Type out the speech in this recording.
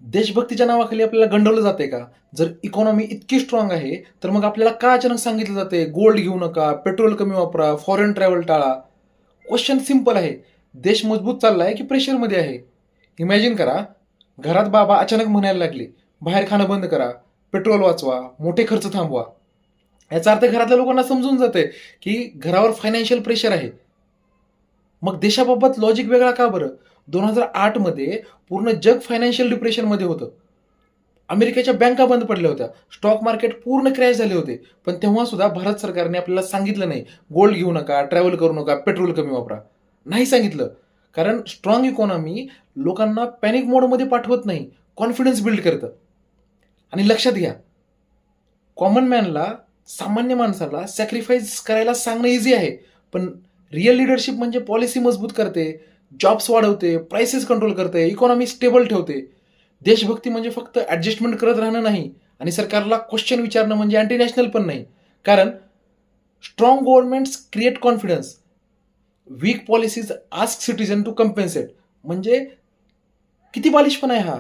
देशभक्तीच्या नावाखाली आपल्याला गंडवलं जाते का? जर इकॉनॉमी इतकी स्ट्रॉंग आहे, तर मग आपल्याला का अचानक सांगितलं जाते गोल्ड घेऊ नका, पेट्रोल कमी वापरा, फॉरेन ट्रॅव्हल टाळा? क्वेश्चन सिंपल आहे. देश मजबूत चाललाय की प्रेशरमध्ये आहे? इमॅजिन करा, घरात बाबा अचानक म्हणायला लागले, बाहेर खाणं बंद करा, पेट्रोल वाचवा, मोठे खर्च थांबवा. याचा अर्थ घरातल्या लोकांना समजून जाते की घरावर फायनान्शियल प्रेशर आहे. मग देशाबाबत लॉजिक वेगळा का बरं? 2008 मध्ये पूर्ण जग फायनान्शियल डिप्रेशनमध्ये होतं. अमेरिकेच्या बँका बंद पडल्या होत्या. स्टॉक मार्केट पूर्ण क्रॅश झाले होते. पण तेव्हा सुद्धा भारत सरकारने आपल्याला सांगितलं नाही, गोल्ड घेऊ नका, ट्रॅव्हल करू नका, पेट्रोल कमी वापरा. नाही सांगितलं. कारण स्ट्रॉंग इकॉनॉमी लोकांना पॅनिक मोडमध्ये पाठवत नाही, कॉन्फिडन्स बिल्ड करतं. आणि लक्षात घ्या, कॉमन मॅनला, सामान्य माणसाला सॅक्रिफाईस करायला सांगणं इझी आहे. पण रिअल लिडरशिप म्हणजे पॉलिसी मजबूत करते, जॉब्स वाढवते, प्राइसेस कंट्रोल करते, इकॉनॉमी स्टेबल ठेवते. देशभक्ती म्हणजे फक्त ॲडजस्टमेंट करत राहणं नाही आणि सरकारला क्वेश्चन विचारणं म्हणजे अँटी नॅशनल पण नाही. कारण strong governments create confidence, weak policies ask citizen to compensate. म्हणजे किती बालिशपणा आहे हा?